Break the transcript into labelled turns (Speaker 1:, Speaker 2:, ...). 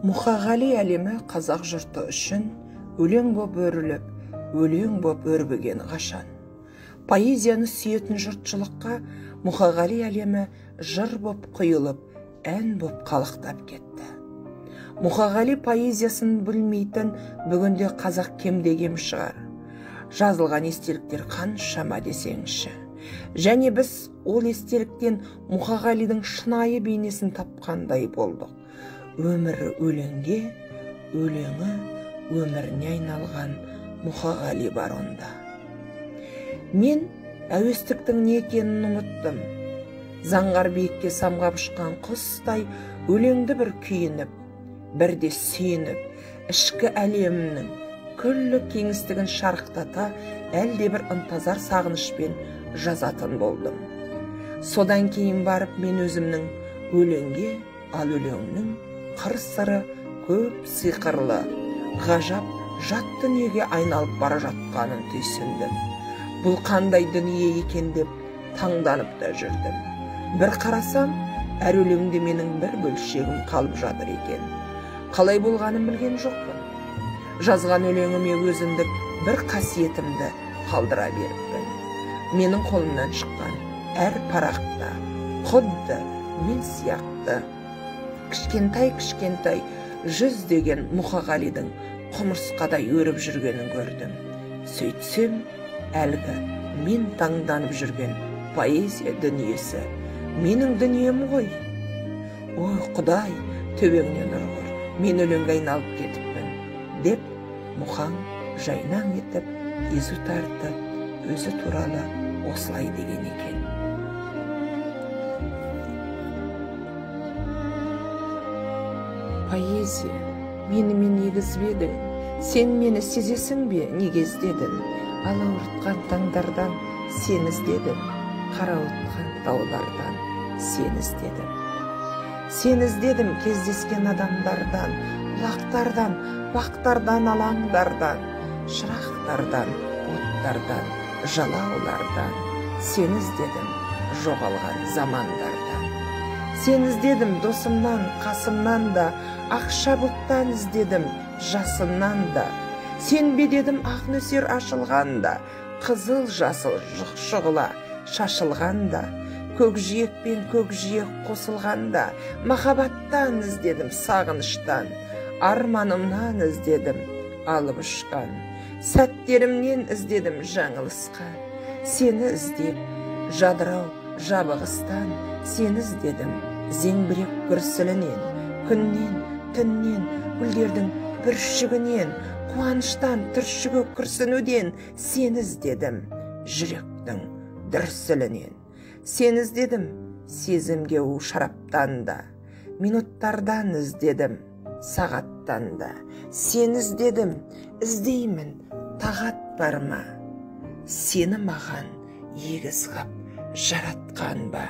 Speaker 1: Мұқағали әлемі қазақ жұрты үшін өлең боп өріліп, өлең боп өрбіген қашан. Поэзияны сүйетін жұртшылыққа Мұқағали әлемі жыр боп құйылып, ән боп қалықтап кетті. Мұқағали поэзиясын білмейтін бүгінде қазақ кемде-кем шығар. Жазылған естеліктер қаншама десеңші. Және біз ол естеліктен Мұқағалидың шынайы бейнесін тапқандай болдық. Өмірі өлеңге, өлеңі өміріне айналған Мұқағали бар онда. Мен әуестіктің не екенін ұмыттым. Заңғар биікке самғап ұшқан құстай өлеңді бір күйініп, бірде сүйініп, ішкі әлемінің күллі кеңістігін шарықтата әлде бір ынтазар сағынышпен жазатын болдым. Содан кейін барып мен өзімнің өлеңге, ал өлеңнің қыр-сыры көп сиқырлы, ғажап жат дүниеге айналып бара жатқанын түйсіндім. Бұл қандай дүние екен деп таңданып та жүрдім. Бір қарасам, әр өлеңде менің бір бөлшегім қалып жатыр екен. Қалай болғанын білген жоқпын. Жазған өлеңіме өзіндік бір қасиетімді қалдыра беріппін. Менің қолымнан шыққан әр парақта құдды мен сияқты кішкентай жүздеген Мұқағалидың құмырсқадай өріп жүргенін көрдім. Сөйтсем, әлгі мен таңданып жүрген поэзия дүниесі менің дүнием ғой. Ой, Құдай, төбеңнен нұр көр, мен өлеңге айналып кетіппін, деп Мұқаң жайнаң етіп, езу тартып, өзі туралы осылай деген екен. Поэзия, менімен егізбедің, сен мені сезесің бе, неге іздедің? Алауыртқан таңдардан сен іздедім, қарауытқан таулардан сен іздедім. Сен іздедім кездескен адамдардан, бұлақтардан, бақтардан, алаңдардан, шырақтардан, оттардан, жалаулардан. Сен іздедім жоғалған замандардан. Сен іздедім досымнан, қасымнан да, ақша бұлттан іздедім жасымнан да. Сен бе дедім ақ нөсер ашылғанда, қызыл жасыл шұғыла шашылғанда, көкжиек пен көкжиек қосылғанда, махаббаттан іздедім сағыныштан, арманымнан іздедім алып ұшқан, сәттерімнен іздедім жаңылысқа. Сені іздеп жадырау жабығыстан, сені іздедім зеңбірек күрсілінен, күннен, түннен, гүлдердің бүршігінен, қуаныштан, түршігі күрсінуден. Сені іздедім жүректің дүрсілінен. Сені іздедім сезімге у шараптан да, минуттардан іздедім сағаттан да. Сені іздедім, іздеймін, тағат бар ма? Сені маған егіз ғып жаратқан ба?